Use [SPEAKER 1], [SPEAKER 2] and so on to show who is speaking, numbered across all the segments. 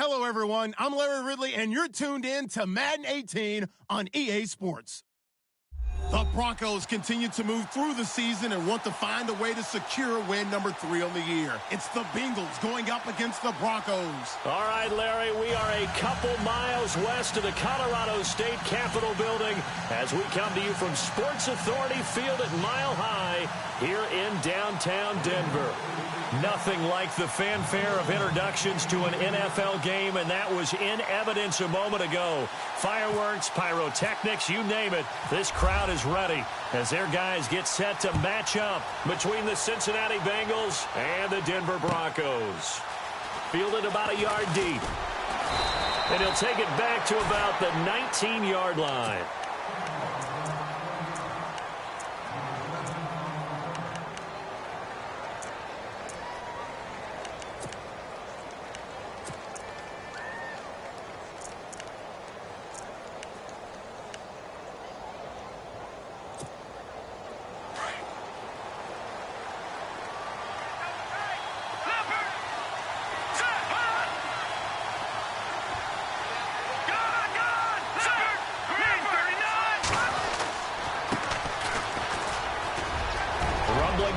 [SPEAKER 1] Hello, everyone. I'm Larry Ridley, and you're tuned in to Madden 18 on EA Sports. The Broncos continue to move through the season and want to find a way to secure win number 3 on the year. It's the Bengals going up against the Broncos.
[SPEAKER 2] All right, Larry, we are a couple miles west of the Colorado State Capitol building as we come to you from Sports Authority Field at Mile High here in downtown Denver. Nothing like the fanfare of introductions to an NFL game, and that was in evidence a moment ago. Fireworks, pyrotechnics, you name it. This crowd is ready as their guys get set to match up between the Cincinnati Bengals and the Denver Broncos. Fielded about a yard deep. And he'll take it back to about the 19-yard line.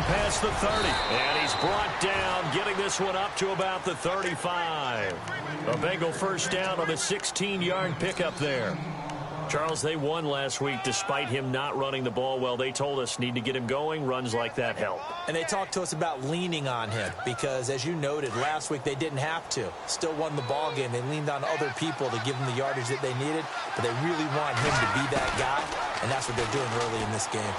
[SPEAKER 2] Past the 30, and he's brought down, getting this one up to about the 35. A Bengal first down on the 16-yard pickup there. Charles, they won last week despite him not running the ball well. They told us need to get him going. Runs like that help.
[SPEAKER 3] And they talked to us about leaning on him because, as you noted, last week they didn't have to. Still won the ball game. They leaned on other people to give them the yardage that they needed, but they really want him to be that guy, and that's what they're doing early in this game.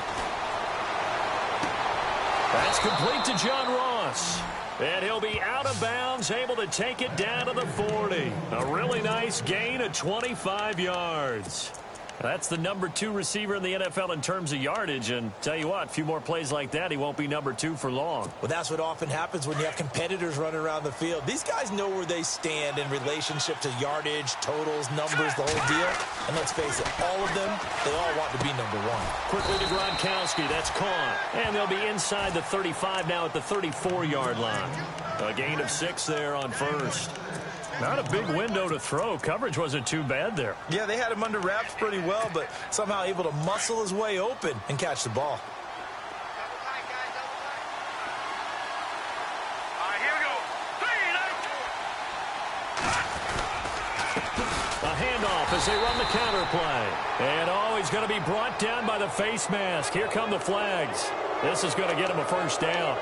[SPEAKER 2] That's complete to John Ross. And he'll be out of bounds, able to take it down to the 40. A really nice gain of 25 yards. That's the number 2 receiver in the NFL in terms of yardage. And tell you what, a few more plays like that, he won't be number 2 for long.
[SPEAKER 3] Well, that's what often happens when you have competitors running around the field. These guys know where they stand in relationship to yardage, totals, numbers, the whole deal. And let's face it, all of them, they all want to be number 1.
[SPEAKER 2] Quickly to Gronkowski. That's caught. And they'll be inside the 35 now at the 34-yard line. A gain of 6 there on first. Not a big window to throw. Coverage wasn't too bad there.
[SPEAKER 3] Yeah, they had him under wraps pretty well, but somehow able to muscle his way open and catch the ball.
[SPEAKER 4] All right, here we go.
[SPEAKER 2] A handoff as they run the counter play. And he's going to be brought down by the face mask. Here come the flags. This is going to get him a first down.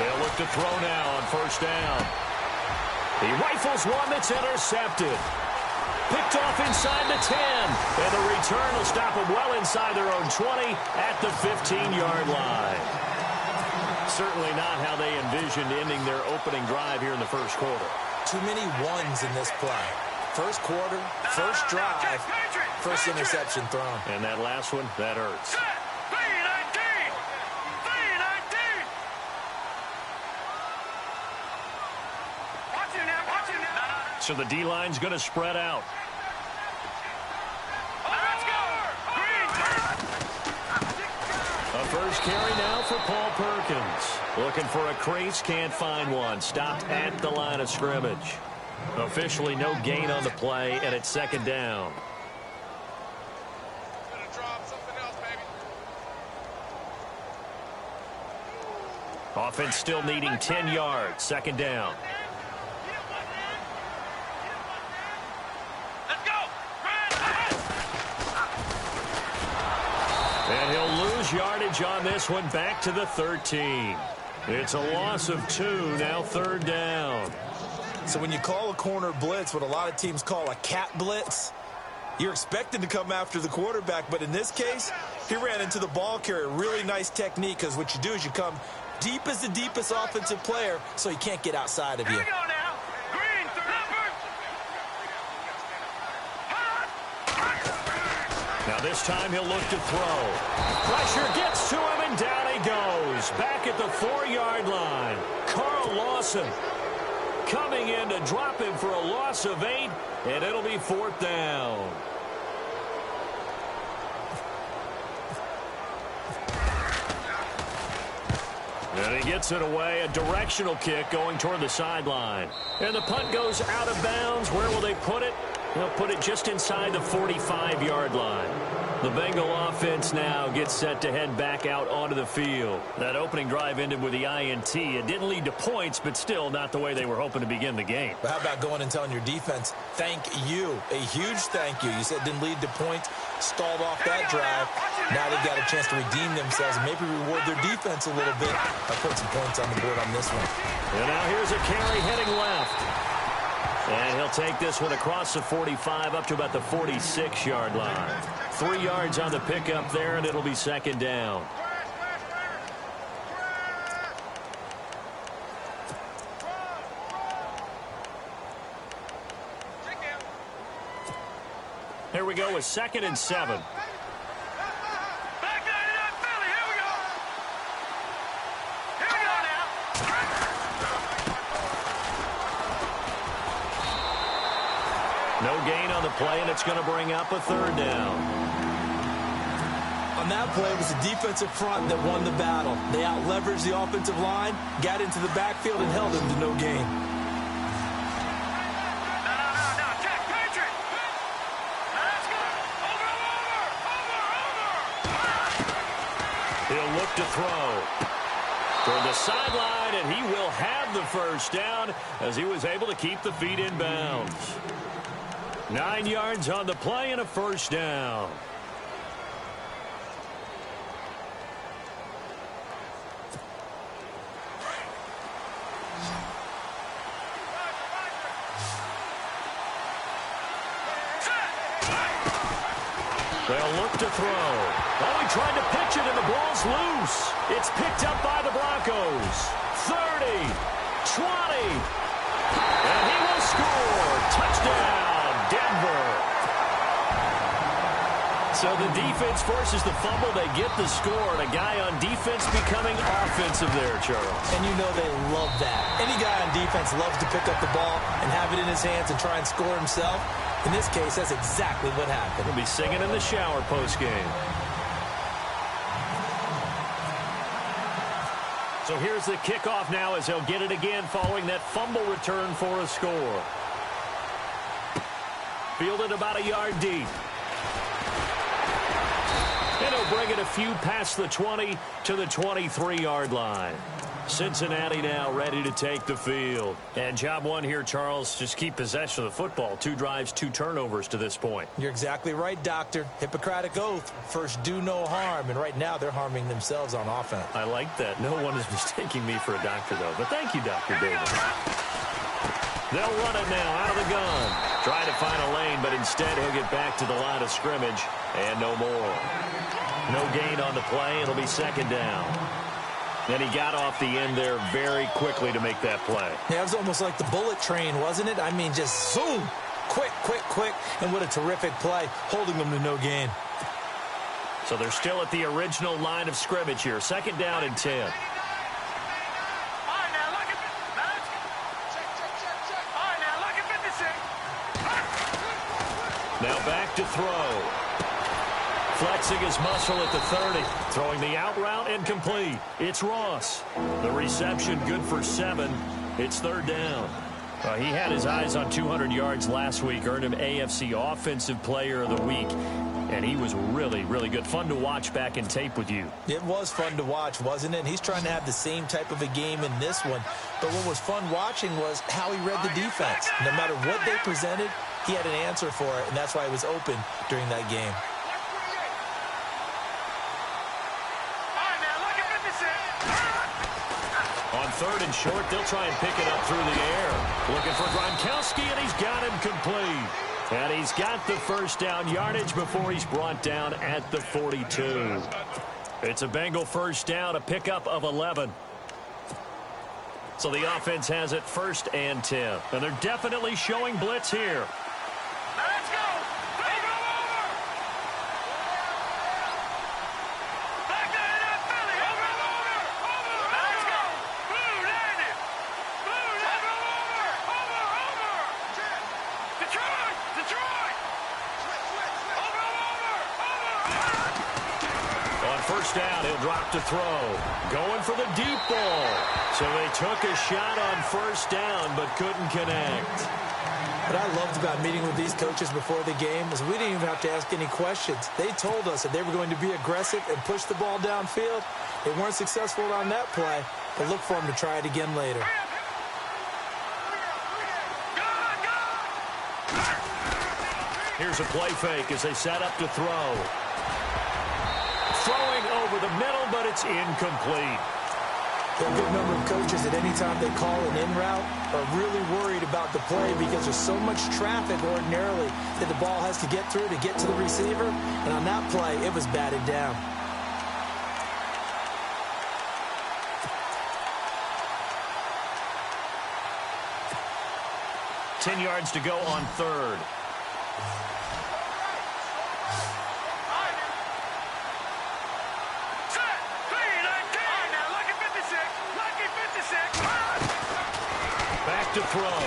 [SPEAKER 2] They'll look to throw now on first down. He rifles one that's intercepted. Picked off inside the 10. And the return will stop them well inside their own 20 at the 15-yard line. Certainly not how they envisioned ending their opening drive here in the first quarter.
[SPEAKER 3] Too many ones in this play. First quarter, first drive, first interception thrown.
[SPEAKER 2] And that last one, that hurts. So the D-line's going to spread out. A first carry now for Paul Perkins. Looking for a crease, can't find one. Stopped at the line of scrimmage. Officially no gain on the play, and it's second down. Offense still needing 10 yards. Second down. And he'll lose yardage on this one, back to the 13. It's a loss of 2, now third down.
[SPEAKER 3] So when you call a corner blitz, what a lot of teams call a cat blitz, you're expected to come after the quarterback. But in this case, he ran into the ball carrier. Really nice technique, because what you do is you come deep as the deepest offensive player so he can't get outside of you.
[SPEAKER 2] Now this time he'll look to throw. Pressure gets to him, and down he goes. Back at the 4-yard line. Carl Lawson coming in to drop him for a loss of 8, and it'll be 4th down. And he gets it away, a directional kick going toward the sideline. And the punt goes out of bounds. Where will they put it? They'll put it just inside the 45-yard line. The Bengal offense now gets set to head back out onto the field. That opening drive ended with the INT. It didn't lead to points, but still not the way they were hoping to begin the game.
[SPEAKER 3] But how about going and telling your defense, thank you, a huge thank you. You said it didn't lead to points, stalled off that drive. Now they've got a chance to redeem themselves and maybe reward their defense a little bit by putting some points on the board on this one.
[SPEAKER 2] And now here's a carry heading left. And he'll take this one across the 45 up to about the 46-yard line. 3 yards on the pickup there, and it'll be 2nd down. Here we go with 2nd and 7. No gain on the play, and it's going to bring up a 3rd down.
[SPEAKER 3] On that play, it was the defensive front that won the battle. They out-leveraged the offensive line, got into the backfield, and held them to no gain.
[SPEAKER 2] He'll look to throw toward the sideline, and he will have the 1st down as he was able to keep the feet in bounds. 9 yards on the play and a 1st down. They'll look to throw. Oh, he tried to pitch it, and the ball's loose. It's picked up by the Broncos. 30, 20, and he will score. Touchdown, Denver. So the defense forces the fumble. They get the score, and a guy on defense becoming offensive there, Charles.
[SPEAKER 3] And you know they love that. Any guy on defense loves to pick up the ball and have it in his hands and try and score himself. In this case, that's exactly what happened.
[SPEAKER 2] He'll be singing in the shower post-game. So here's the kickoff now as they'll get it again following that fumble return for a score. Fielded about a yard deep. And he'll bring it a few past the 20 to the 23-yard line. Cincinnati now ready to take the field. And job one here, Charles, just keep possession of the football. 2 drives, 2 turnovers to this point.
[SPEAKER 3] You're exactly right, Doctor. Hippocratic oath. First, do no harm. And right now, they're harming themselves on offense.
[SPEAKER 2] I like that. No one is mistaking me for a doctor, though. But thank you, Dr. Davis. They'll run it now out of the gun. Try to find a lane, but instead he'll get back to the line of scrimmage. And no more. No gain on the play. It'll be 2nd down. And he got off the end there very quickly to make that play.
[SPEAKER 3] Yeah, it was almost like the bullet train, wasn't it? I mean, just zoom. Quick, quick, quick. And what a terrific play, holding them to no gain.
[SPEAKER 2] So they're still at the original line of scrimmage here. 2nd down and 10. Now back to throw. Flexing his muscle at the 30. Throwing the out route incomplete. It's Ross. The reception good for 7. It's 3rd down. He had his eyes on 200 yards last week. Earned him AFC Offensive Player of the Week. And he was really, really good. Fun to watch back in tape with you.
[SPEAKER 3] It was fun to watch, wasn't it? And he's trying to have the same type of a game in this one. But what was fun watching was how he read the defense. No matter what they presented, he had an answer for it. And that's why he was open during that game.
[SPEAKER 2] On 3rd and short, they'll try and pick it up through the air. Looking for Gronkowski, and he's got him complete. And he's got the 1st down yardage before he's brought down at the 42. It's a Bengal 1st down, a pickup of 11. So the offense has it 1st and 10. And they're definitely showing blitz here.
[SPEAKER 4] Let's go! Back there in that Philly! Over! Let's go!
[SPEAKER 2] drop to throw. Going for the deep ball. So they took a shot on first down, but couldn't connect.
[SPEAKER 3] What I loved about meeting with these coaches before the game is we didn't even have to ask any questions. They told us that they were going to be aggressive and push the ball downfield. They weren't successful on that play, but look for them to try it again later.
[SPEAKER 2] Here's a play fake as they set up to throw. Throwing over the middle, but it's incomplete.
[SPEAKER 3] There are a good number of coaches that any time they call an in route are really worried about the play because there's so much traffic ordinarily that the ball has to get through to get to the receiver. And on that play, it was batted down.
[SPEAKER 2] Ten yards to go on third. Back to throw.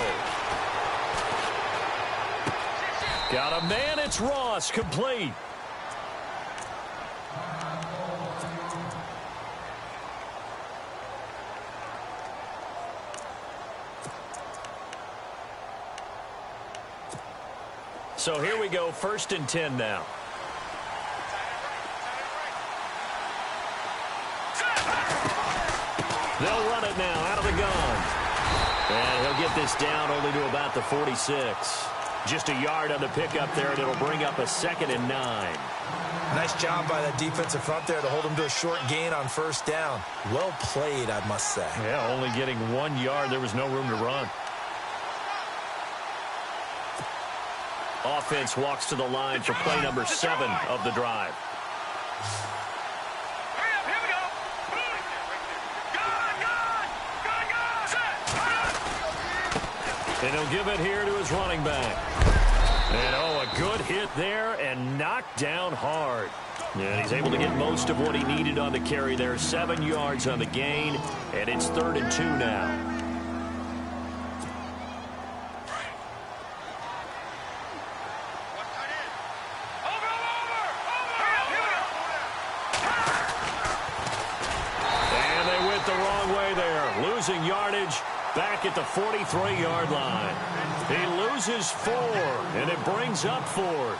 [SPEAKER 2] Got a man, it's Ross, complete. So here we go, 1st and 10 now. They'll run it now out of the gun. And he'll get this down only to about the 46. Just a yard on the pickup there, and it'll bring up a 2nd and 9.
[SPEAKER 3] Nice job by that defensive front there to hold him to a short gain on first down. Well played, I must say.
[SPEAKER 2] Yeah, only getting 1 yard. There was no room to run. Offense walks to the line for play number 7 of the drive. And he'll give it here to his running back. And, oh, a good hit there and knocked down hard. And he's able to get most of what he needed on the carry there. 7 yards on the gain, and it's 3rd and 2 now. And they went the wrong way there, losing yardage. Back at the 43-yard line. He loses 4, and it brings up 4th.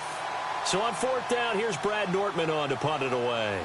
[SPEAKER 2] So on 4th down, here's Brad Nortman on to punt it away.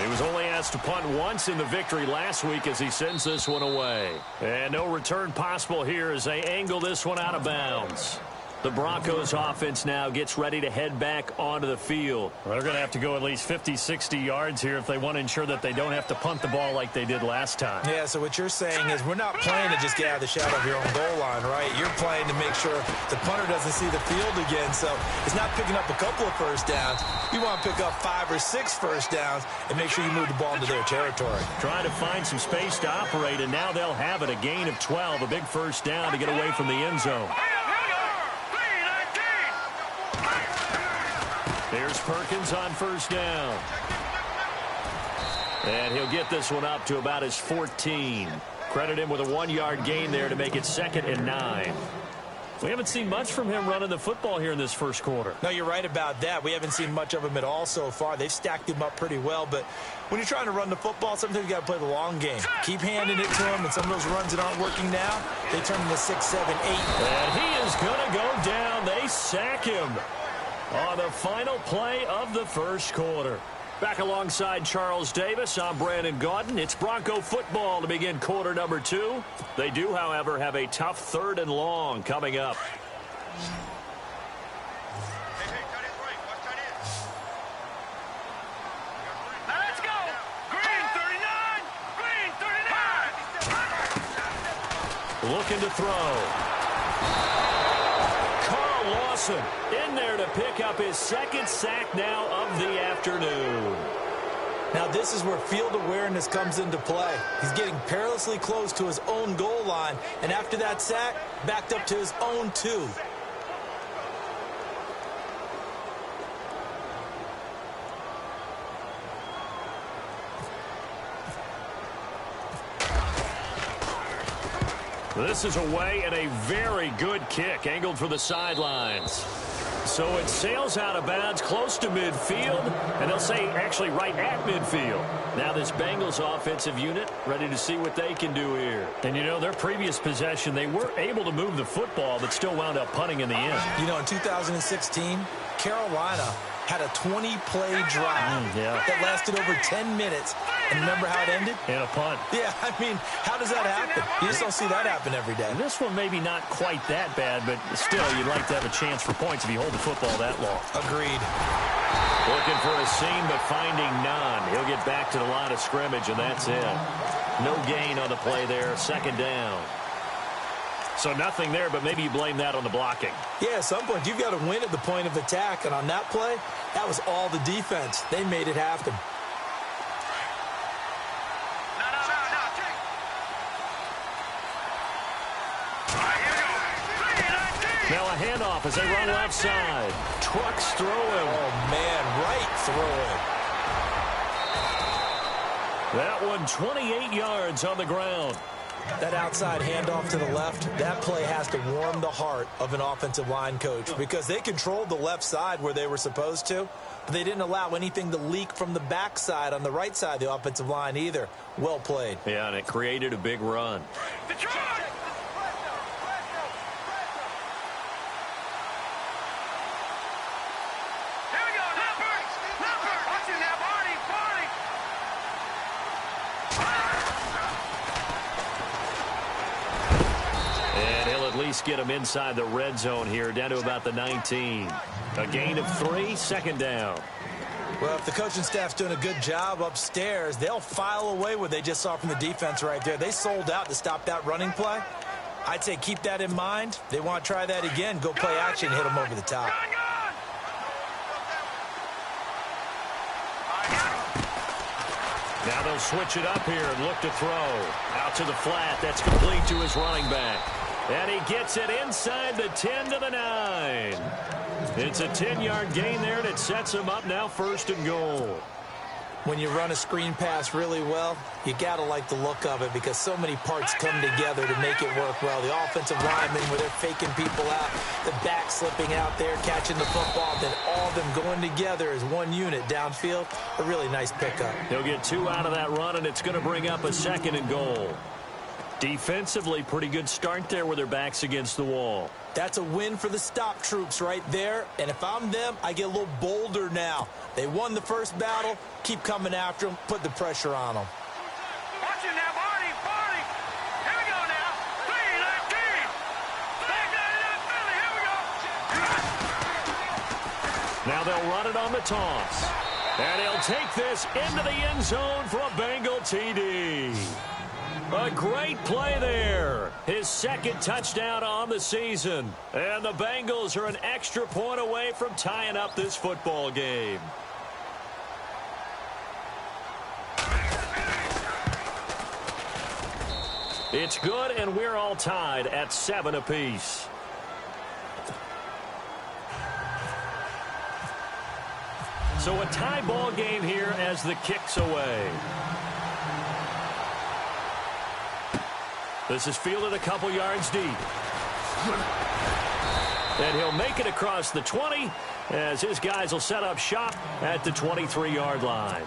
[SPEAKER 2] He was only asked to punt once in the victory last week as he sends this one away. And no return possible here as they angle this one out of bounds. The Broncos offense now gets ready to head back onto the field. Well, they're going to have to go at least 50, 60 yards here if they want to ensure that they don't have to punt the ball like they did last time.
[SPEAKER 3] Yeah, so what you're saying is we're not playing to just get out of the shadow of your own goal line, right? You're playing to make sure the punter doesn't see the field again. So it's not picking up a couple of first downs. You want to pick up 5 or 6 first downs and make sure you move the ball into their territory. Trying
[SPEAKER 2] to find some space to operate, and now they'll have it. A gain of 12, a big first down to get away from the end zone. Here's Perkins on first down. And he'll get this one up to about his 14. Credit him with a 1-yard gain there to make it 2nd and 9. We haven't seen much from him running the football here in this first quarter.
[SPEAKER 3] No, you're right about that. We haven't seen much of him at all so far. They've stacked him up pretty well, but when you're trying to run the football, sometimes you got to play the long game. Keep handing it to him, and some of those runs that aren't working now, they turn into 6, 7, 8.
[SPEAKER 2] And he is going to go down. They sack him on the final play of the first quarter. Back alongside Charles Davis, I'm Brandon Gaudin. It's Bronco football to begin quarter number 2. They do, however, have a tough 3rd and long coming up.
[SPEAKER 4] Let's go! Green 39! Green 39!
[SPEAKER 2] Looking to throw. Lawson in there to pick up his 2nd sack now of the afternoon.
[SPEAKER 3] Now this is where field awareness comes into play. He's getting perilously close to his own goal line, and after that sack, backed up to his own 2.
[SPEAKER 2] This is away and a very good kick angled for the sidelines. So it sails out of bounds close to midfield, and they'll say actually right at midfield. Now this Bengals offensive unit ready to see what they can do here. And you know, their previous possession, they were able to move the football, but still wound up punting in the end.
[SPEAKER 3] You know, in 2016, Carolina had a 20-play drive that lasted over 10 minutes. And remember how it ended?
[SPEAKER 2] And a punt.
[SPEAKER 3] Yeah, I mean, how does that happen? You just don't see that happen every day.
[SPEAKER 2] And this one maybe not quite that bad, but still, you'd like to have a chance for points if you hold the football that long.
[SPEAKER 3] Agreed.
[SPEAKER 2] Looking for a seam, but finding none. He'll get back to the line of scrimmage, and that's it. No gain on the play there. Second down. So nothing there, but maybe you blame that on the blocking.
[SPEAKER 3] Yeah, at some point, you've got to win at the point of attack. And on that play, that was all the defense. They made it happen.
[SPEAKER 2] Now a handoff as they run left side. Trucks throwing.
[SPEAKER 3] Oh, man, right throwing.
[SPEAKER 2] That one 28 yards on the ground.
[SPEAKER 3] That outside handoff to the left, that play has to warm the heart of an offensive line coach because they controlled the left side where they were supposed to, but they didn't allow anything to leak from the backside on the right side of the offensive line either. Well played.
[SPEAKER 2] Yeah, and it created a big run. Get them inside the red zone here, down to about the 19. A gain of 3, second down.
[SPEAKER 3] Well, if the coaching staff's doing a good job upstairs, they'll file away what they just saw from the defense right there. They sold out to stop that running play. I'd say keep that in mind. They want to try that again. Go play action, hit them over the top.
[SPEAKER 2] Now they'll switch it up here and look to throw. Out to the flat. That's complete to his running back. And he gets it inside the 10 to the 9. It's a 10-yard gain there, and it sets him up now first and goal.
[SPEAKER 3] When you run a screen pass really well, you got to like the look of it because so many parts come together to make it work well. The offensive linemen where they're faking people out, the back slipping out there, catching the football, then all of them going together as one unit downfield. A really nice pickup.
[SPEAKER 2] He'll get 2 out of that run, and it's going to bring up a second and goal. Defensively, pretty good start there with their backs against the wall.
[SPEAKER 3] That's a win for the stop troops right there. And if I'm them, I get a little bolder now. They won the first battle. Keep coming after them. Put the pressure on them.
[SPEAKER 4] Watch it now, Barney. Here we go now. 3-19. Back 99 Philly. Here we go.
[SPEAKER 2] Now they'll run it on the toss. And he'll take this into the end zone for a Bengal TD. A great play there. His second touchdown on the season. And the Bengals are an extra point away from tying up this football game. It's good, and we're all tied at 7 apiece. So a tie ball game here as the kick's away. This is fielded a couple yards deep. And he'll make it across the 20 as his guys will set up shop at the 23-yard line.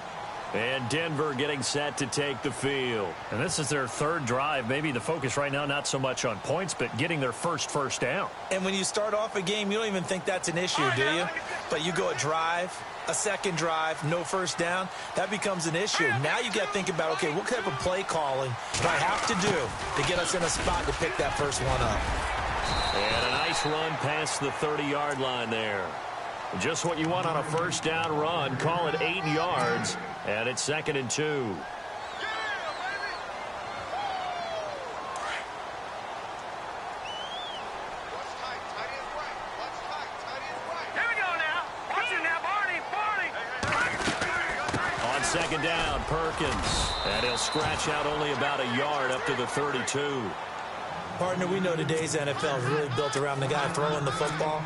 [SPEAKER 2] And Denver getting set to take the field. And this is their third drive. Maybe the focus right now not so much on points, but getting their first down.
[SPEAKER 3] And when you start off a game, you don't even think that's an issue, do you? But you go a drive, a second drive, no first down, that becomes an issue. Now you got to think about, okay, what type of play calling do I have to do to get us in a spot to pick that first one up?
[SPEAKER 2] And a nice run past the 30-yard line there. Just what you want on a first down run. Call it 8 yards, and it's 2nd and 2. Second down, Perkins. And he'll scratch out only about a yard up to the 32.
[SPEAKER 3] Partner, we know today's NFL is really built around the guy throwing the football.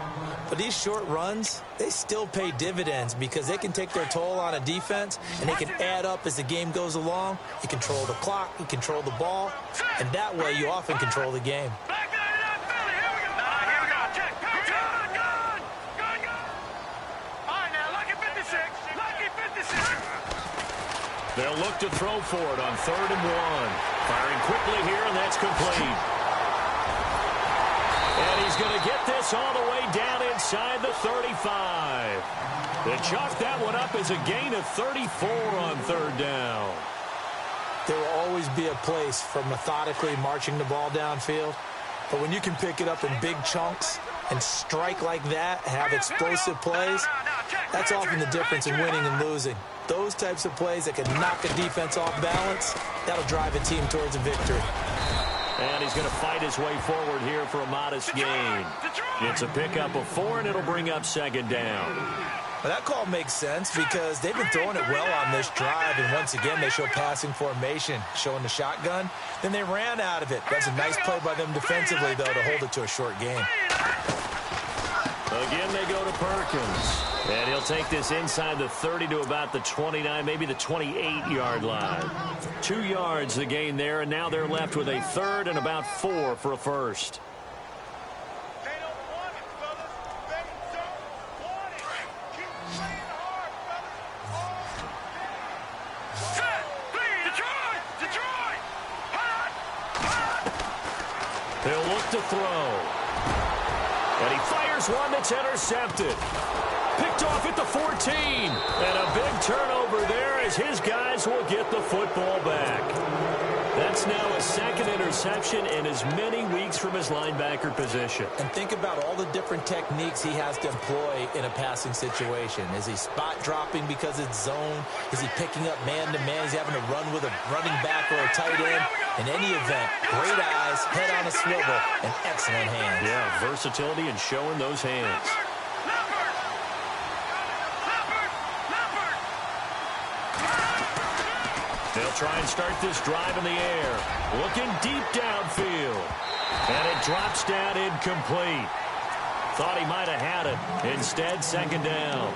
[SPEAKER 3] But these short runs, they still pay dividends because they can take their toll on a defense, and they can add up as the game goes along. You control the clock, you control the ball, and that way you often control the game.
[SPEAKER 4] Back 99 Philly. Here we go. Here we go. Check. Go.
[SPEAKER 2] They'll look to throw for it on 3rd and 1. Firing quickly here, and that's complete. And he's going to get this all the way down inside the 35. They chalk that one up as a gain of 34 on 3rd down.
[SPEAKER 3] There will always be a place for methodically marching the ball downfield. But when you can pick it up in big chunks and strike like that, have explosive plays, that's often the difference in winning and losing. Those types of plays that can knock a defense off balance, that'll drive a team towards a victory.
[SPEAKER 2] And he's going to fight his way forward here for a modest gain. It's a pickup of 4, and it'll bring up 2nd down.
[SPEAKER 3] Well, that call makes sense because they've been throwing it well on this drive, and once again, they show passing formation, showing the shotgun. Then they ran out of it. That's a nice play by them defensively, though, to hold it to a short game.
[SPEAKER 2] Again, they go to Perkins. And he'll take this inside the 30 to about the 29, maybe the 28-yard line. 2 yards the gain there, and now they're left with a 3rd and about 4 for a first. They'll look to throw. And he fires one that's intercepted. Picked off at the 14. And a big turnover there as his guys will get the football back. That's now a 2nd interception in as many weeks from his linebacker position.
[SPEAKER 3] And think about all the different techniques he has to employ in a passing situation. Is he spot dropping because it's zone? Is he picking up man-to-man? Is he having to run with a running back or a tight end? In any event, great eyes, head on a swivel, and excellent hands.
[SPEAKER 2] Yeah, versatility and showing those hands. They'll try and start this drive in the air. Looking deep downfield. And it drops down incomplete. Thought he might have had it. Instead, 2nd down.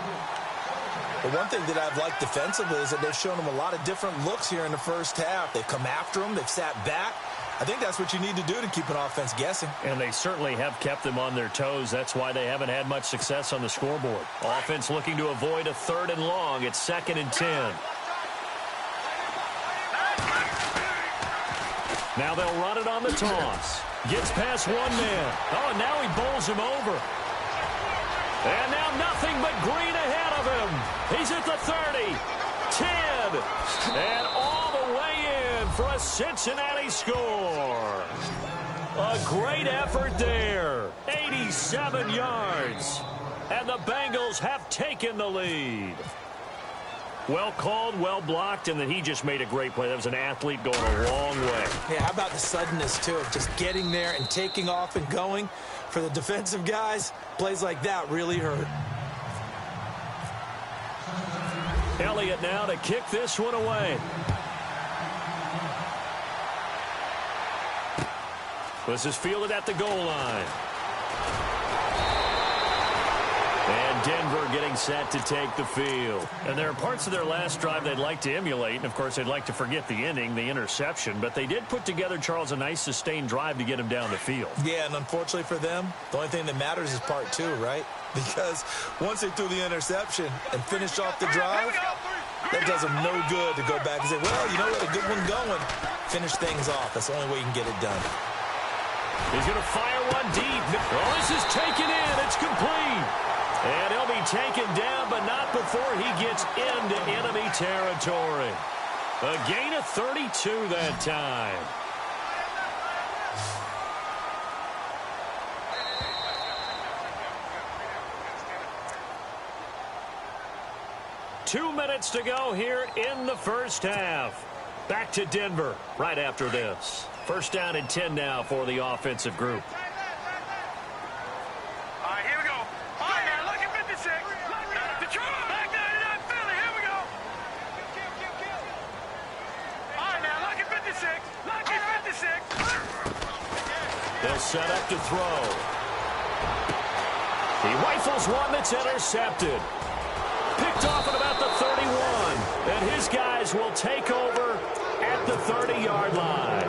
[SPEAKER 3] The one thing that I've liked defensively is that they've shown him a lot of different looks here in the first half. They've come after him. They've sat back. I think that's what you need to do to keep an offense guessing.
[SPEAKER 2] And they certainly have kept them on their toes. That's why they haven't had much success on the scoreboard. Offense looking to avoid a 3rd and long. It's 2nd and 10. Now they'll run it on the toss. Gets past one man. Oh, and now he bowls him over. And now nothing but green ahead of him. He's at the 30, 10, and all the way in for a Cincinnati score. A great effort there. 87 yards. And the Bengals have taken the lead. Well called, well blocked, and then he just made a great play. That was an athlete going a long way.
[SPEAKER 3] Yeah, how about the suddenness, too, of just getting there and taking off and going? For the defensive guys, plays like that really hurt.
[SPEAKER 2] Elliott now to kick this one away. This is fielded at the goal line. And Denver getting set to take the field. And there are parts of their last drive they'd like to emulate. And, of course, they'd like to forget the inning, the interception. But they did put together, Charles, a nice sustained drive to get him down the field.
[SPEAKER 3] Yeah, and unfortunately for them, the only thing that matters is part 2, right? Because once they threw the interception and finished off the drive, that does them no good to go back and say, well, you know what, a good one going. Finish things off. That's the only way you can get it done.
[SPEAKER 2] He's going to fire one deep. Oh, this is taken in. It's complete. And he'll be taken down, but not before he gets into enemy territory. A gain of 32 that time. Two minutes to go here in the first half. Back to Denver right after this. 1st down and 10 now for the offensive group. They'll set up to throw. He rifles one that's intercepted. Picked off at about the 31. And his guys will take over at the 30-yard line.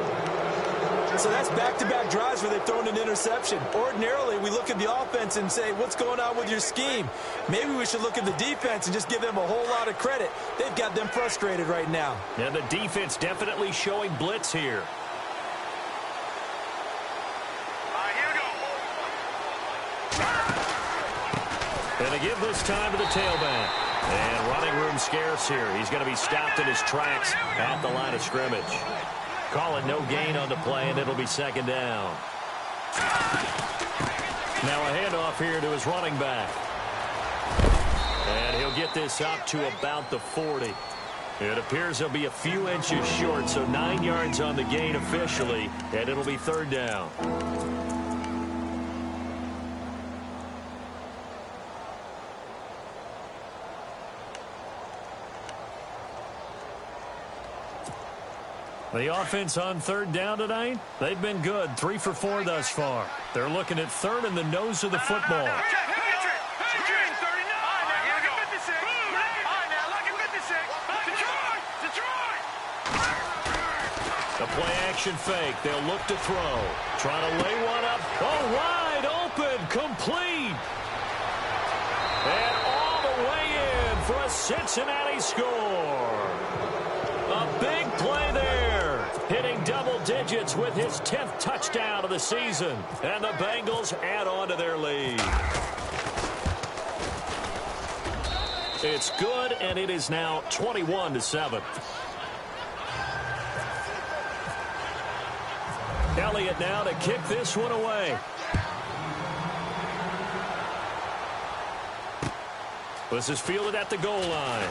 [SPEAKER 3] So that's back-to-back drives where they've thrown an interception. Ordinarily, we look at the offense and say, what's going on with your scheme? Maybe we should look at the defense and just give them a whole lot of credit. They've got them frustrated right now.
[SPEAKER 2] And the defense definitely showing blitz here. And they give this time to the tailback. And running room scarce here. He's going to be stopped in his tracks at the line of scrimmage. Call it no gain on the play, and it'll be second down. Now a handoff here to his running back. And he'll get this up to about the 40. It appears he'll be a few inches short, so 9 yards on the gain officially, and it'll be third down. The offense on third down tonight, they've been good. 3 for 4 thus far. They're looking at third in the nose of the football. The play-action fake. They'll look to throw. Trying to lay one up. Oh, wide open. Complete. And all the way in for a Cincinnati score. A big play there. Hitting double digits with his 10th touchdown of the season. And the Bengals add on to their lead. It's good, and it is now 21-7. Elliott now to kick this one away. This is fielded at the goal line.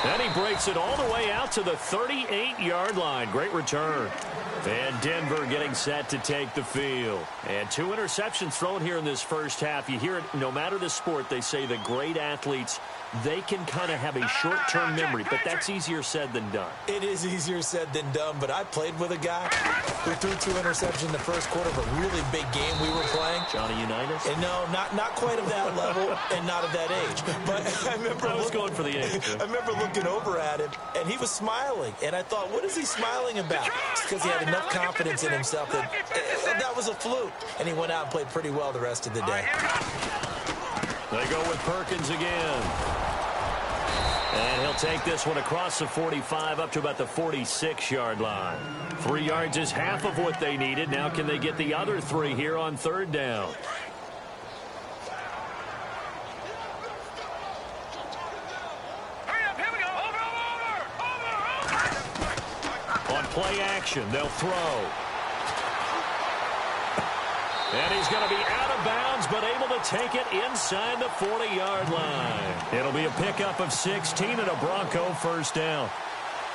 [SPEAKER 2] And he breaks it all the way out to the 38-yard line. Great return. And Denver getting set to take the field. And 2 interceptions thrown here in this first half. You hear it, no matter the sport, they say the great athletes, they can kind of have a short-term memory, but that's easier said than done.
[SPEAKER 3] It is easier said than done, but I played with a guy who threw 2 interceptions in the first quarter of a really big game we were playing.
[SPEAKER 2] Johnny Unitas?
[SPEAKER 3] And no, not quite of that level and not of that age. But I remember
[SPEAKER 2] going for the age.
[SPEAKER 3] I remember looking over at him, and he was smiling. And I thought, what is he smiling about? It's because he had enough confidence in himself that that was a fluke. And he went out and played pretty well the rest of the day.
[SPEAKER 2] They go with Perkins again. And he'll take this one across the 45 up to about the 46-yard line. 3 yards is half of what they needed. Now can they get the other 3 here on third down? On play action, they'll throw. And he's going to be out of bounds, but able to take it inside the 40-yard line. It'll be a pickup of 16 and a Bronco first down.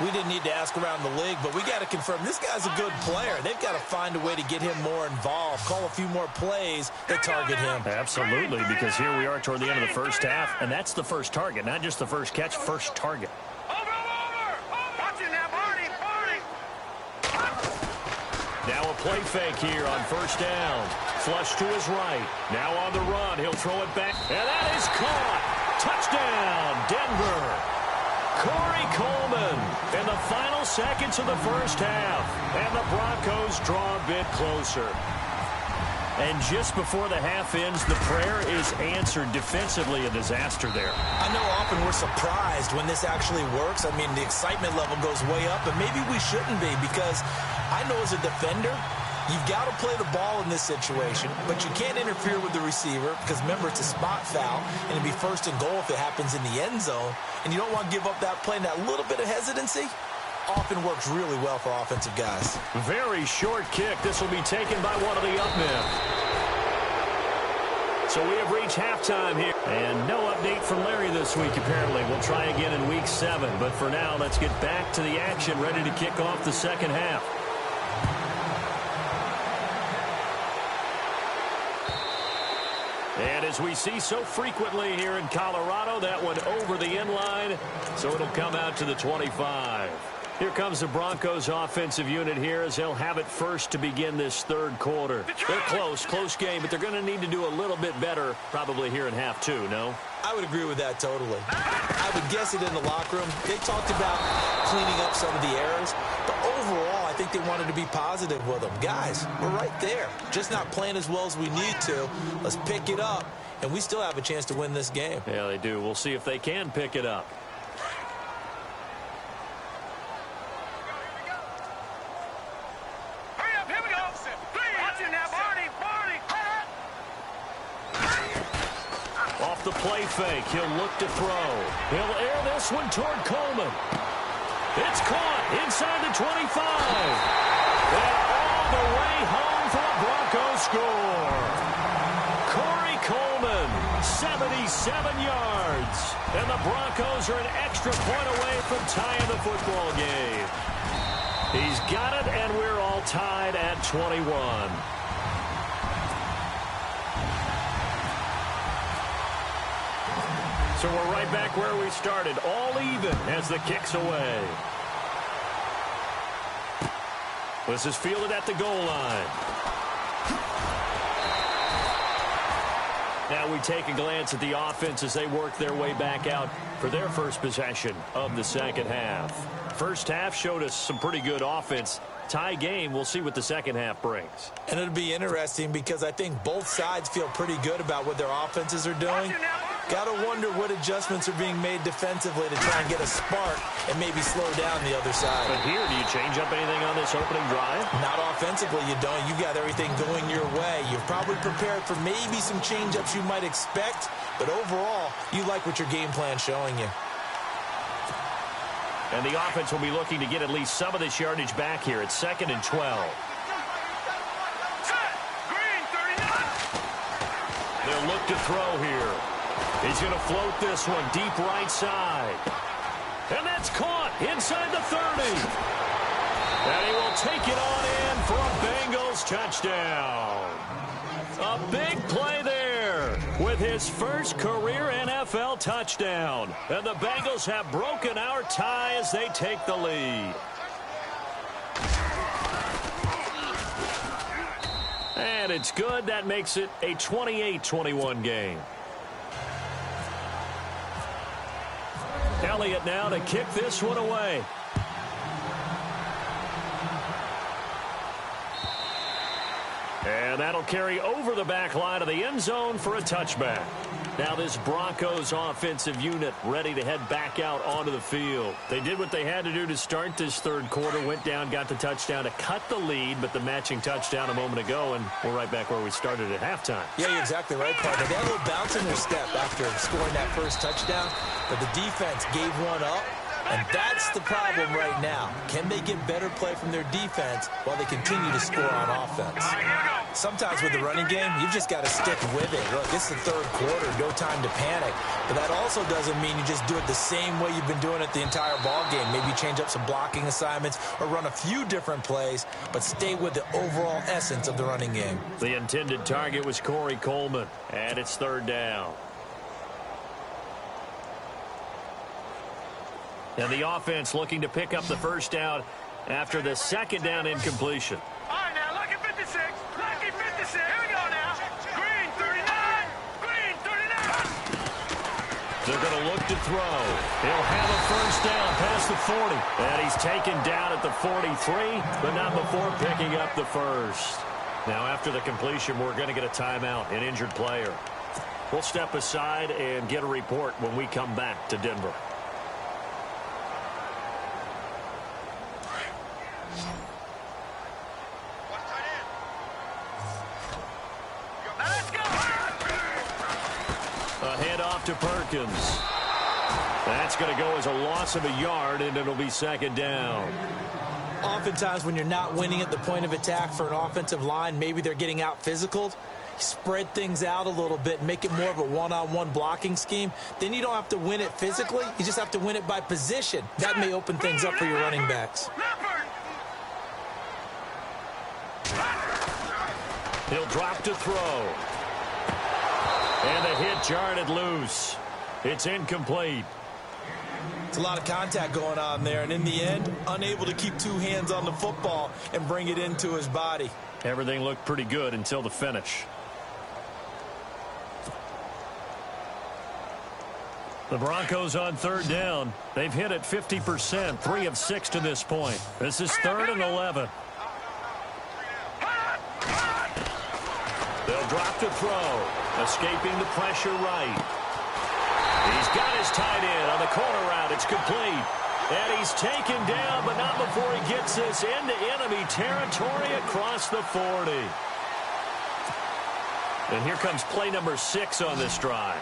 [SPEAKER 3] We didn't need to ask around the league, but we got to confirm this guy's a good player. They've got to find a way to get him more involved, call a few more plays that target him.
[SPEAKER 2] Absolutely, because here we are toward the end of the first half, and that's the first target, not just the first catch, first target. Now a play fake here on first down. Flush to his right. Now on the run. He'll throw it back. And that is caught. Touchdown, Denver. Corey Coleman in the final seconds of the first half. And the Broncos draw a bit closer. And just before the half ends, the prayer is answered. Defensively, a disaster there.
[SPEAKER 3] I know often we're surprised when this actually works. I mean, the excitement level goes way up, and maybe we shouldn't be, because I know as a defender, you've got to play the ball in this situation, but you can't interfere with the receiver because, remember, it's a spot foul, and it'd be first and goal if it happens in the end zone, and you don't want to give up that play, and that little bit of hesitancy often works really well for offensive guys.
[SPEAKER 2] Very short kick. This will be taken by one of the up men. So we have reached halftime here. And no update from Larry this week, apparently. We'll try again in week 7. But for now, let's get back to the action, ready to kick off the second half. And as we see so frequently here in Colorado, that one over the end line. So it'll come out to the 25. Here comes the Broncos offensive unit here as they'll have it first to begin this third quarter. They're close game, but they're going to need to do a little bit better probably here in half two, no?
[SPEAKER 3] I would agree with that totally. I would guess it in the locker room. They talked about cleaning up some of the errors, but overall I think they wanted to be positive with them. Guys, we're right there. Just not playing as well as we need to. Let's pick it up, and we still have a chance to win this game.
[SPEAKER 2] Yeah, they do. We'll see if they can pick it up. Off the play fake, he'll look to throw. He'll air this one toward Coleman. It's caught inside the 25. And all the way home for a Broncos score. Corey Coleman, 77 yards. And the Broncos are an extra point away from tying the football game. He's got it, and we're all tied at 21. So we're right back where we started, all even as the kick's away. This is fielded at the goal line. Now we take a glance at the offense as they work their way back out for their first possession of the second half. First half showed us some pretty good offense. Tie game, we'll see what the second half brings.
[SPEAKER 3] And it'll be interesting because I think both sides feel pretty good about what their offenses are doing. Got to wonder what adjustments are being made defensively to try and get a spark and maybe slow down the other side.
[SPEAKER 2] But here, do you change up anything on this opening drive?
[SPEAKER 3] Not offensively, you don't. You got everything going your way. You've probably prepared for maybe some change-ups you might expect, but overall, you like what your game plan's showing you.
[SPEAKER 2] And the offense will be looking to get at least some of this yardage back here. It's 2nd and 12. They'll look to throw here. He's going to float this one deep right side. And that's caught inside the 30. And he will take it on in for a Bengals touchdown. A big play there with his first career NFL touchdown. And the Bengals have broken our tie as they take the lead. And it's good. That makes it a 28-21 game. Elliott now to kick this one away. And that'll carry over the back line of the end zone for a touchback. Now this Broncos offensive unit ready to head back out onto the field. They did what they had to do to start this third quarter, went down, got the touchdown to cut the lead, but the matching touchdown a moment ago, and we're right back where we started at halftime.
[SPEAKER 3] Yeah, you're exactly right, partner. They had a little bounce in their step after scoring that first touchdown, but the defense gave one up, and that's the problem right now. Can they get better play from their defense while they continue to score on offense? Sometimes with the running game, you've just got to stick with it. Look, it's the third quarter, no time to panic. But that also doesn't mean you just do it the same way you've been doing it the entire ball game. Maybe change up some blocking assignments or run a few different plays, but stay with the overall essence of the running game.
[SPEAKER 2] The intended target was Corey Coleman, and it's third down. And the offense looking to pick up the first down after the second down incompletion.
[SPEAKER 4] All right, now, lucky 56. Lucky 56. Here we go now. Green 39. Green 39.
[SPEAKER 2] They're going to look to throw. He'll have a first down past the 40. And he's taken down at the 43, but not before picking up the first. Now, after the completion, we're going to get a timeout, an injured player. We'll step aside and get a report when we come back to Denver. To Perkins. That's going to go as a loss of a yard, and it'll be second down.
[SPEAKER 3] Oftentimes when you're not winning at the point of attack for an offensive line, maybe they're getting out physical. Spread things out a little bit, make it more of a one-on-one blocking scheme. Then you don't have to win it physically. You just have to win it by position. That may open things up for your running backs.
[SPEAKER 2] He'll drop to throw. And the hit jarred it loose. It's incomplete.
[SPEAKER 3] It's a lot of contact going on there, and in the end, unable to keep two hands on the football and bring it into his body.
[SPEAKER 2] Everything looked pretty good until the finish. The Broncos on third down. They've hit it 50%, 3 of 6 to this point. This is 3rd and 11. They'll drop to throw. Escaping the pressure right. He's got his tight end on the corner route. It's complete. And he's taken down, but not before he gets this into enemy territory across the 40. And here comes play number 6 on this drive.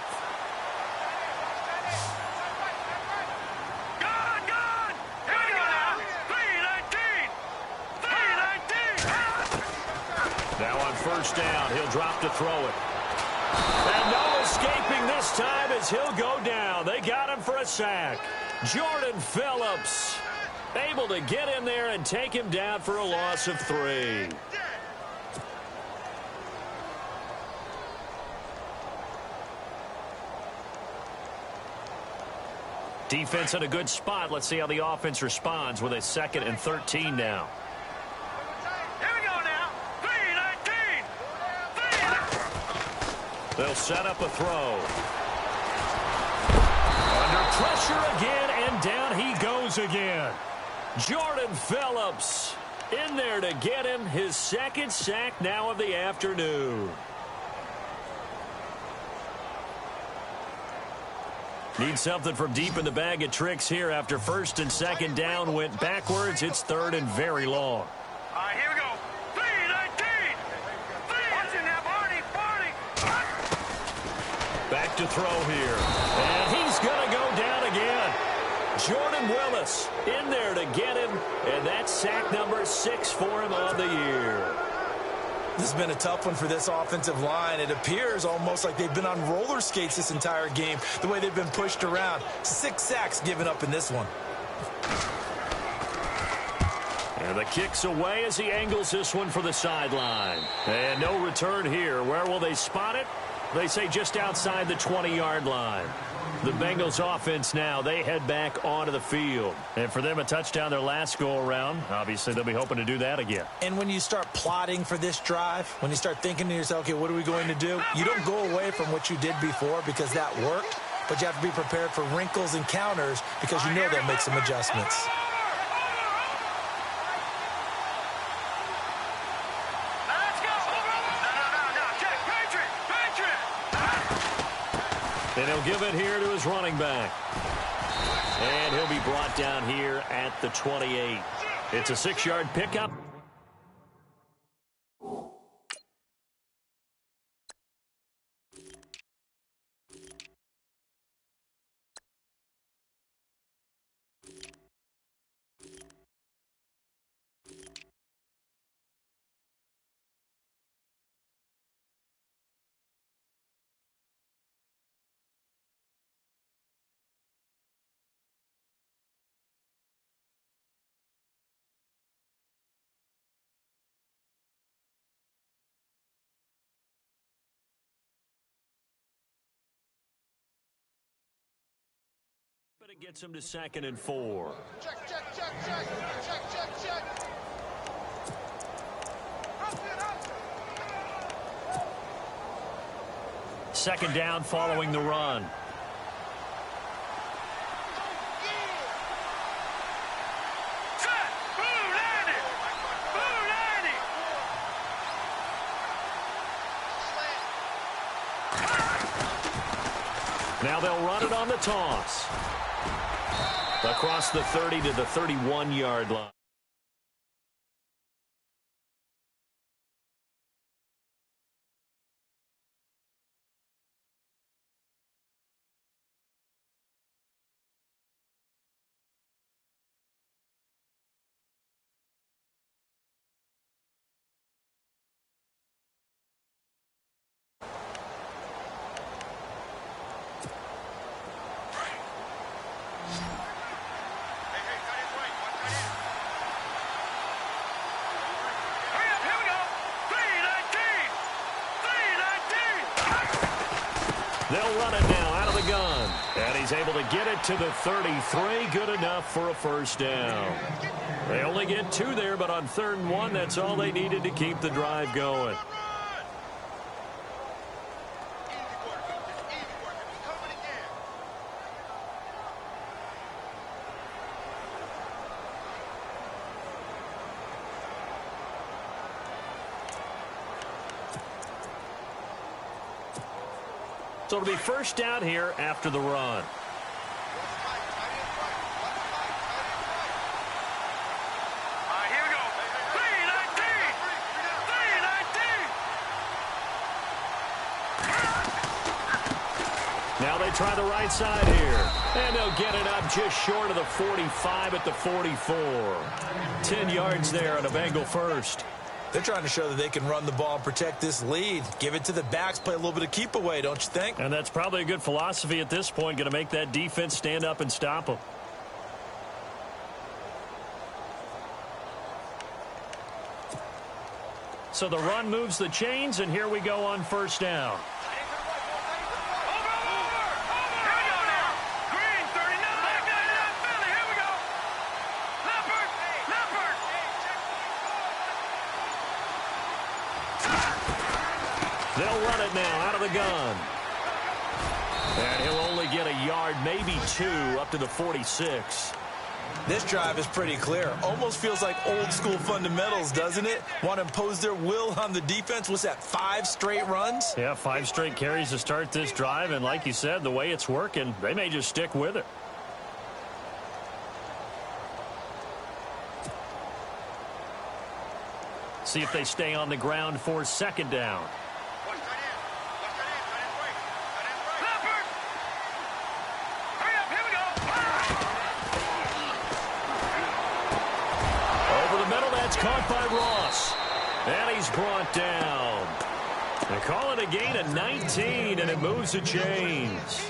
[SPEAKER 2] Now on first down, he'll drop to throw it. And no escaping this time as he'll go down. They got him for a sack. Jordan Phillips able to get in there and take him down for a loss of 3. Defense in a good spot. Let's see how the offense responds with a 2nd and 13 now. They'll set up a throw. Under pressure again, and down he goes again. Jordan Phillips in there to get him his 2nd sack now of the afternoon. Need something from deep in the bag of tricks here after 1st and 2nd down went backwards. It's 3rd and very long.
[SPEAKER 4] All right, here we go.
[SPEAKER 2] Back to throw here. And he's going to go down again. Jordan Willis in there to get him. And that's sack number 6 for him on the year.
[SPEAKER 3] This has been a tough one for this offensive line. It appears almost like they've been on roller skates this entire game, the way they've been pushed around. 6 sacks given up in this one.
[SPEAKER 2] And the kick's away as he angles this one for the sideline. And no return here. Where will they spot it? They say just outside the 20-yard line. The Bengals offense now, they head back onto the field. And for them, a touchdown their last go-around. Obviously, they'll be hoping to do that again.
[SPEAKER 3] And when you start plotting for this drive, when you start thinking to yourself, okay, what are we going to do? You don't go away from what you did before because that worked, but you have to be prepared for wrinkles and counters because you know they'll make some adjustments.
[SPEAKER 2] And he'll give it here to his running back. And he'll be brought down here at the 28. It's a 6-yard pickup. But it gets him to 2nd and 4. Check. Second down following the run. Now they'll run it on the toss. Across the 30 to the 31-yard line. They'll run it now out of the gun. And he's able to get it to the 33. Good enough for a first down. They only get 2 there, but on 3rd and 1, that's all they needed to keep the drive going. So it'll be first down here after the run.
[SPEAKER 4] Here we go. 319. 319.
[SPEAKER 2] Now they try the right side here. And they'll get it up just short of the 45 at the 44. 10 yards there on a Bengal first.
[SPEAKER 3] They're trying to show that they can run the ball and protect this lead. Give it to the backs, play a little bit of keep away, don't you think?
[SPEAKER 2] And that's probably a good philosophy at this point, going to make that defense stand up and stop them. So the run moves the chains, and here we go on first down. They'll run it now out of the gun. And he'll only get a yard, maybe 2, up to the 46.
[SPEAKER 3] This drive is pretty clear. Almost feels like old school fundamentals, doesn't it? Want to impose their will on the defense. What's that, 5 straight runs?
[SPEAKER 2] Yeah, 5 straight carries to start this drive. And like you said, the way it's working, they may just stick with it. See if they stay on the ground for 2nd down. Caught by Ross. And he's brought down. They call it a gain of 19, and it moves the chains.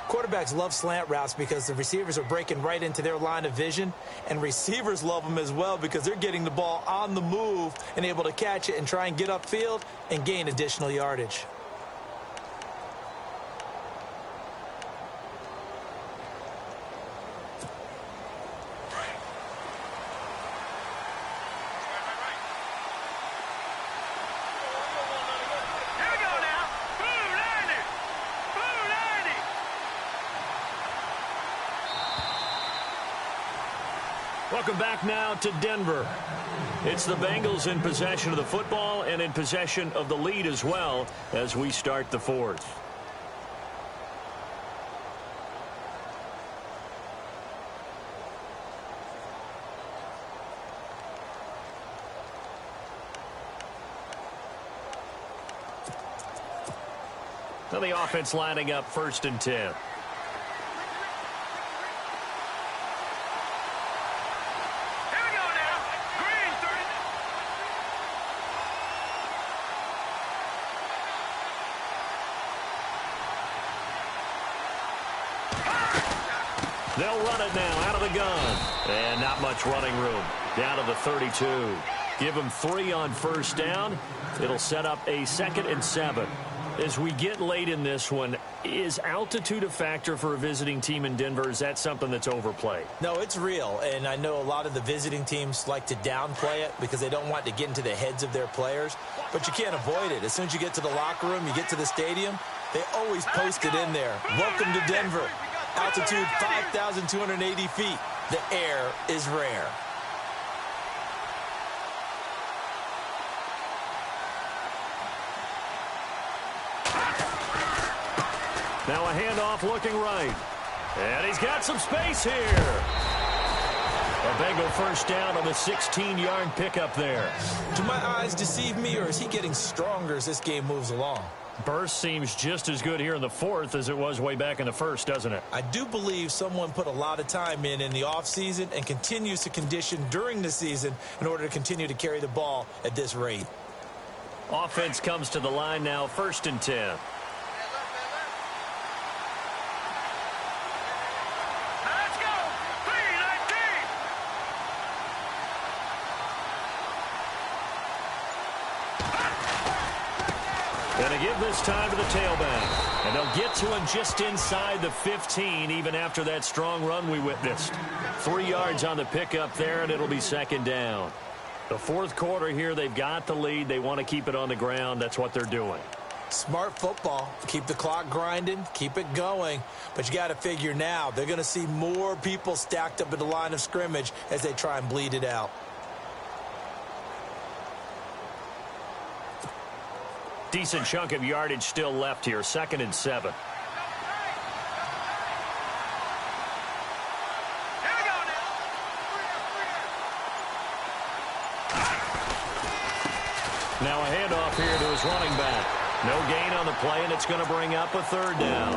[SPEAKER 3] Quarterbacks love slant routes because the receivers are breaking right into their line of vision, and receivers love them as well because they're getting the ball on the move and able to catch it and try and get upfield and gain additional yardage.
[SPEAKER 2] Welcome back now to Denver. It's the Bengals in possession of the football and in possession of the lead as well as we start the 4th. Now the offense lining up 1st and 10. They'll run it now out of the gun. And not much running room. Down to the 32. Give them 3 on 1st down. It'll set up a 2nd and 7. As we get late in this one, is altitude a factor for a visiting team in Denver? Is that something that's overplayed?
[SPEAKER 3] No, it's real, and I know a lot of the visiting teams like to downplay it because they don't want to get into the heads of their players, but you can't avoid it. As soon as you get to the locker room, you get to the stadium, they always post it in there. Welcome to Denver. Altitude 5,280 feet. The air is rare.
[SPEAKER 2] Now a handoff looking right. And he's got some space here. A Bengal first down on the 16-yard pickup there.
[SPEAKER 3] Do my eyes deceive me, or is he getting stronger as this game moves along?
[SPEAKER 2] Burst seems just as good here in the 4th as it was way back in the 1st, doesn't it?
[SPEAKER 3] I do believe someone put a lot of time in the offseason and continues to condition during the season in order to continue to carry the ball at this rate.
[SPEAKER 2] Offense comes to the line now, 1st and 10. And They give this time to the tailback. And they'll get to him just inside the 15, even after that strong run we witnessed. 3 yards on the pickup there, and it'll be second down. The fourth quarter here, they've got the lead. They want to keep it on the ground. That's what they're doing.
[SPEAKER 3] Smart football. Keep the clock grinding. Keep it going. But you got to figure now, they're going to see more people stacked up at the line of scrimmage as they try and bleed it out.
[SPEAKER 2] Decent chunk of yardage still left here. 2nd and 7. Now a handoff here to his running back. No gain on the play, and it's going to bring up a 3rd down.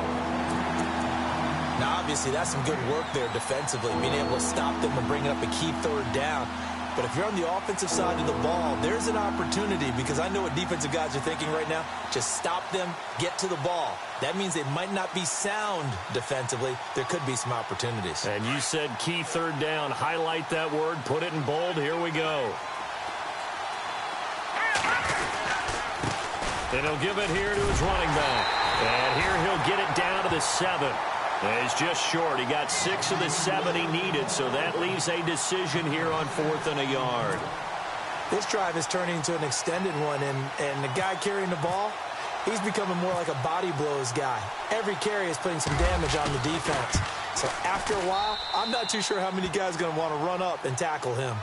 [SPEAKER 3] Now, obviously, that's some good work there defensively, being able to stop them and bringing up a key 3rd down. But if you're on the offensive side of the ball, there's an opportunity, because I know what defensive guys are thinking right now. Just stop them, get to the ball. That means they might not be sound defensively. There could be some opportunities.
[SPEAKER 2] And you said key 3rd down. Highlight that word. Put it in bold. Here we go. And he'll give it here to his running back. And here he'll get it down to the 7. And he's just short. He got 6 of the 7 he needed, so that leaves a decision here on 4th and a yard.
[SPEAKER 3] This drive is turning into an extended one, and the guy carrying the ball, he's becoming more like a body blows guy. Every carry is putting some damage on the defense. So after a while, I'm not too sure how many guys are going to want to run up and tackle him.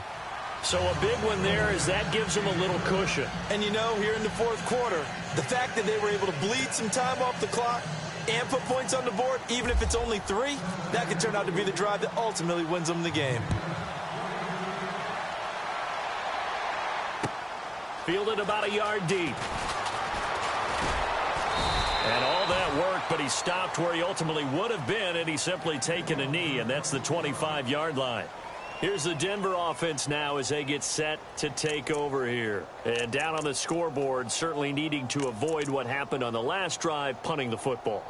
[SPEAKER 2] So a big one there is that gives them a little cushion.
[SPEAKER 3] And you know, here in the fourth quarter, the fact that they were able to bleed some time off the clock and put points on the board, even if it's only 3, that could turn out to be the drive that ultimately wins them the game.
[SPEAKER 2] Fielded about a yard deep. And all that work, but he stopped where he ultimately would have been, and he's simply taken a knee, and that's the 25-yard line. Here's the Denver offense now as they get set to take over here. And down on the scoreboard, certainly needing to avoid what happened on the last drive, punting the football.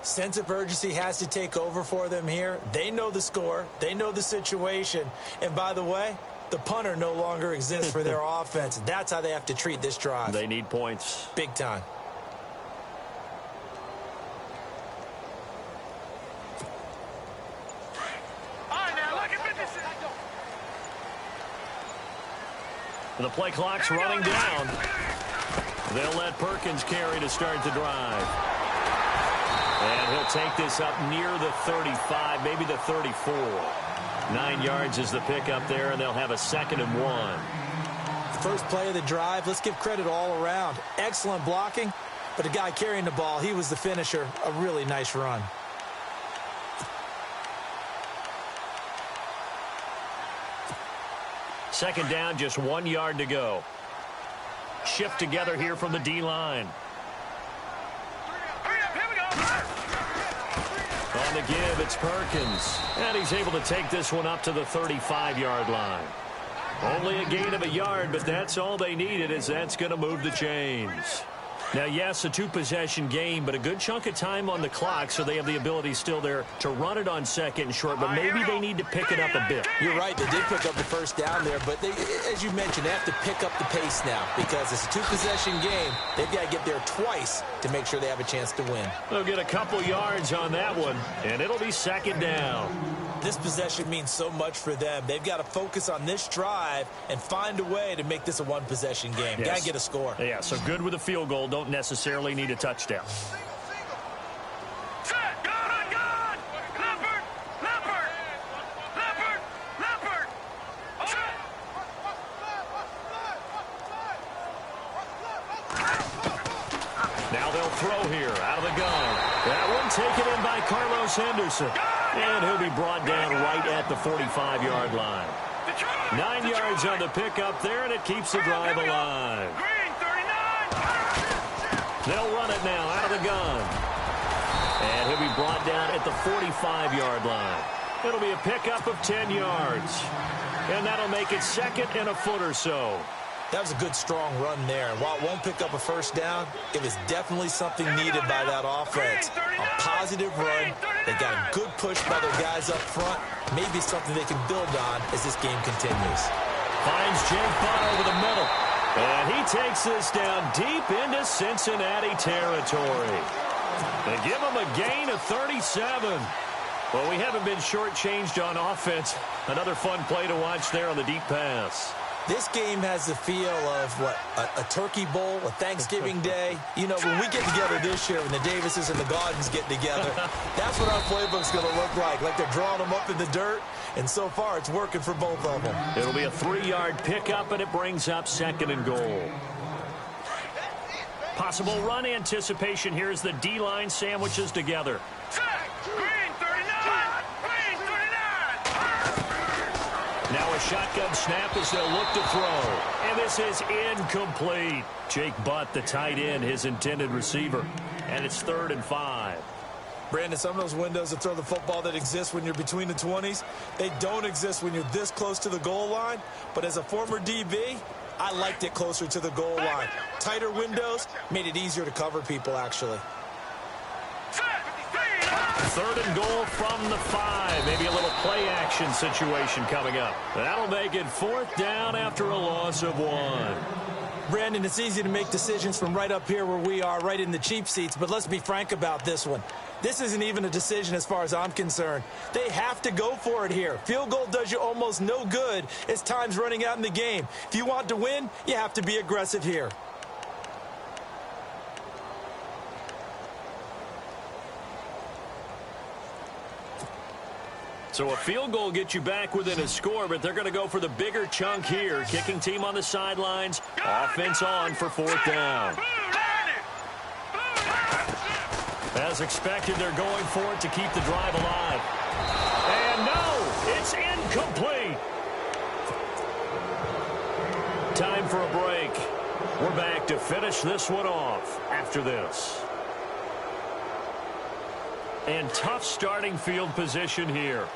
[SPEAKER 3] Sense of urgency has to take over for them here. They know the score. They know the situation. And by the way, the punter no longer exists for their offense. That's how they have to treat this drive.
[SPEAKER 2] They need points.
[SPEAKER 3] Big time.
[SPEAKER 2] The play clock's running down. They'll let Perkins carry to start the drive. And he'll take this up near the 35, maybe the 34. 9 yards is the pickup there, and they'll have a 2nd and 1.
[SPEAKER 3] First play of the drive, let's give credit all around. Excellent blocking, but the guy carrying the ball, he was the finisher. A really nice run.
[SPEAKER 2] Second down, just 1 yard to go. Shift together here from the D-line. On the give, it's Perkins. And he's able to take this one up to the 35-yard line. Only a gain of a yard, but that's all they needed, as that's going to move the chains. Now, yes, a 2-possession game, but a good chunk of time on the clock, so they have the ability still there to run it on 2nd and short, but maybe they need to pick it up a bit.
[SPEAKER 3] You're right. They did pick up the first down there, but they, as you mentioned, they have to pick up the pace now because it's a 2-possession game. They've got to get there twice to make sure they have a chance to win.
[SPEAKER 2] They'll get a couple yards on that one, and it'll be 2nd down.
[SPEAKER 3] This possession means so much for them. They've got to focus on this drive and find a way to make this a 1-possession game.
[SPEAKER 2] Yes.
[SPEAKER 3] Got to get a score.
[SPEAKER 2] Yeah, so good with a field goal. Don't necessarily need a touchdown. Now they'll throw here out of the gun. That one taken in by Carlos Henderson. And he'll be brought down right at the 45-yard line. 9 yards on the pickup there, and it keeps the drive alive. They'll run it now out of the gun. And he'll be brought down at the 45-yard line. It'll be a pickup of 10 yards. And that'll make it 2nd and a foot or so.
[SPEAKER 3] That was a good, strong run there. And while it won't pick up a first down, it was definitely something needed by that offense. A positive run. They got a good push by their guys up front. Maybe something they can build on as this game continues.
[SPEAKER 2] Finds Jake Butt over the middle. And he takes this down deep into Cincinnati territory. They give him a gain of 37. Well, we haven't been shortchanged on offense. Another fun play to watch there on the deep pass.
[SPEAKER 3] This game has the feel of, what, a turkey bowl, a Thanksgiving day. You know, when we get together this year, when the Davises and the Gaudens get together, that's what our playbook's going to look like they're drawing them up in the dirt, and so far it's working for both of them.
[SPEAKER 2] It'll be a 3-yard pickup, and it brings up 2nd and goal. Possible run anticipation here as the D-line sandwiches together. Now a shotgun snap as they'll look to throw. And this is incomplete. Jake Butt, the tight end, his intended receiver. And it's 3rd and 5.
[SPEAKER 3] Brandon, some of those windows to throw the football that exist when you're between the 20s, they don't exist when you're this close to the goal line. But as a former DB, I liked it closer to the goal line. Tighter windows made it easier to cover people, actually.
[SPEAKER 2] 3rd and goal from the 5. Maybe a little play action situation coming up. That'll make it 4th down after a loss of 1.
[SPEAKER 3] Brandon, it's easy to make decisions from right up here where we are, right in the cheap seats, but let's be frank about this one. This isn't even a decision as far as I'm concerned. They have to go for it here. Field goal does you almost no good as time's running out in the game. If you want to win, you have to be aggressive here.
[SPEAKER 2] So a field goal gets you back within a score, but they're going to go for the bigger chunk here. Kicking team on the sidelines. Offense on for 4th down. As expected, they're going for it to keep the drive alive. And no, it's incomplete. Time for a break. We're back to finish this one off after this. And tough starting field position here.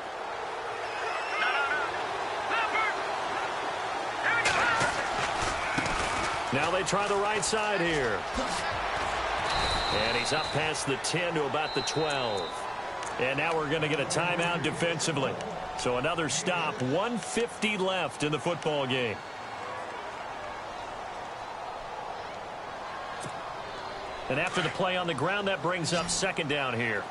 [SPEAKER 2] Now they try the right side here. And he's up past the 10 to about the 12. And now we're going to get a timeout defensively. So another stop, 1:50 left in the football game. And after the play on the ground, that brings up 2nd down here.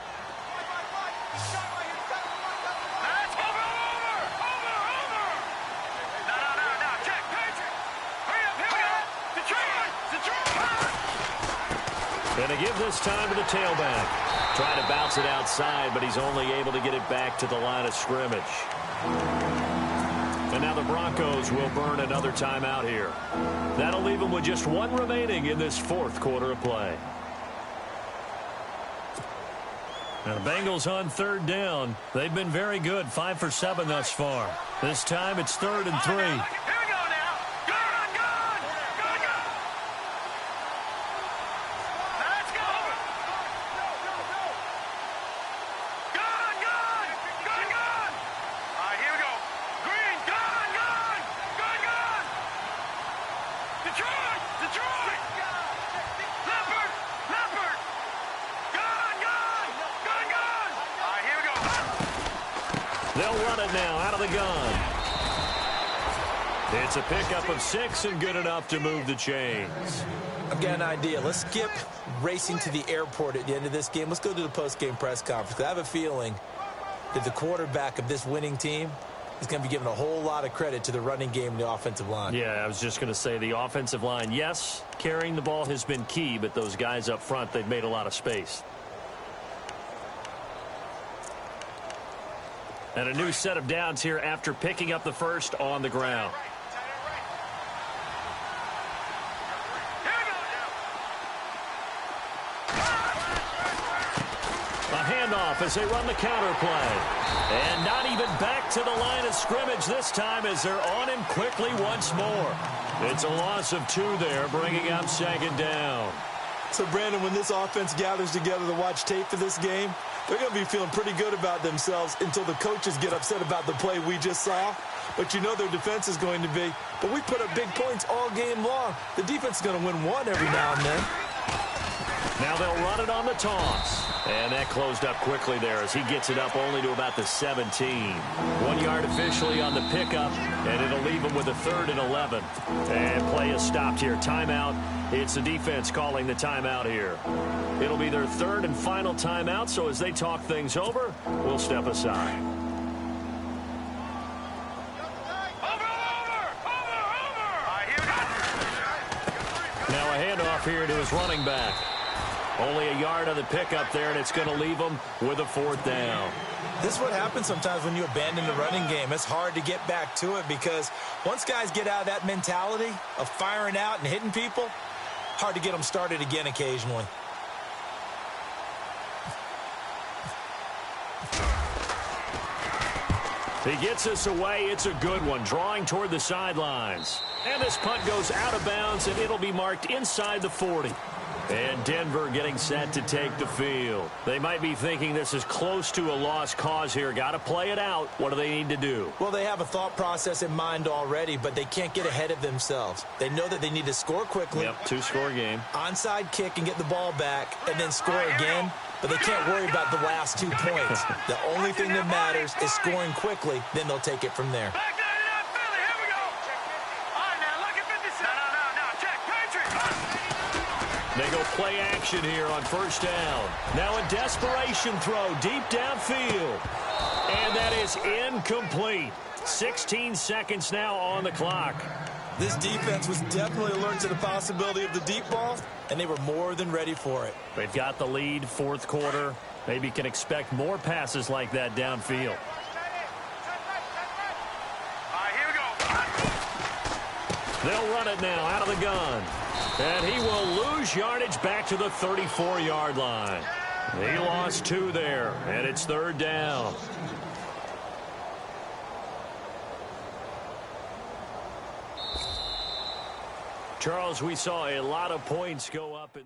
[SPEAKER 2] And they give this time to the tailback. Trying to bounce it outside, but he's only able to get it back to the line of scrimmage. And now the Broncos will burn another timeout here. That'll leave them with just 1 remaining in this 4th quarter of play. Now the Bengals on 3rd down. They've been very good, 5 for 7 thus far. This time it's 3rd and 3. They'll run it now out of the gun. It's a pickup of 6 and good enough to move the chains.
[SPEAKER 3] I've got an idea. Let's skip racing to the airport at the end of this game. Let's go to the post-game press conference. I have a feeling that the quarterback of this winning team is going to be giving a whole lot of credit to the running game and the offensive line.
[SPEAKER 2] Yeah, I was just going to say the offensive line, yes, carrying the ball has been key, but those guys up front, they've made a lot of space. And a new set of downs here after picking up the first on the ground. A handoff as they run the counter play. And not even back to the line of scrimmage this time as they're on him quickly once more. It's a loss of 2 there, bringing up 2nd down.
[SPEAKER 3] So, Brandon, when this offense gathers together to watch tape for this game, they're going to be feeling pretty good about themselves until the coaches get upset about the play we just saw. But you know their defense is going to be. But we put up big points all game long. The defense is going to win one every now and then.
[SPEAKER 2] Now they'll run it on the toss. And that closed up quickly there as he gets it up only to about the 17. 1 yard officially on the pickup, and it'll leave him with a 3rd and 11. And play is stopped here. Timeout. It's the defense calling the timeout here. It'll be their 3rd and final timeout, so as they talk things over, we'll step aside. Now a handoff here to his running back. Only a yard on the pickup there, and it's going to leave him with a 4th down.
[SPEAKER 3] This is what happens sometimes when you abandon the running game. It's hard to get back to it because once guys get out of that mentality of firing out and hitting people, hard to get them started again occasionally.
[SPEAKER 2] He gets us away. It's a good one, drawing toward the sidelines. And this punt goes out of bounds, and it'll be marked inside the 40. And Denver getting set to take the field. They might be thinking this is close to a lost cause here. Got to play it out. What do they need to do?
[SPEAKER 3] Well, they have a thought process in mind already, but they can't get ahead of themselves. They know that they need to score quickly.
[SPEAKER 2] Yep, 2-score game.
[SPEAKER 3] Onside kick and get the ball back, and then score again. But they can't worry about the last 2 points. The only thing that matters is scoring quickly. Then they'll take it from there.
[SPEAKER 2] They go play action here on 1st down. Now a desperation throw deep downfield. And that is incomplete. 16 seconds now on the clock.
[SPEAKER 3] This defense was definitely alert to the possibility of the deep ball, and they were more than ready for it.
[SPEAKER 2] They've got the lead, 4th quarter. Maybe can expect more passes like that downfield. They'll run it now out of the gun. And he will lose yardage back to the 34-yard line. He lost 2 there, and it's 3rd down. Charles, we saw a lot of points go up in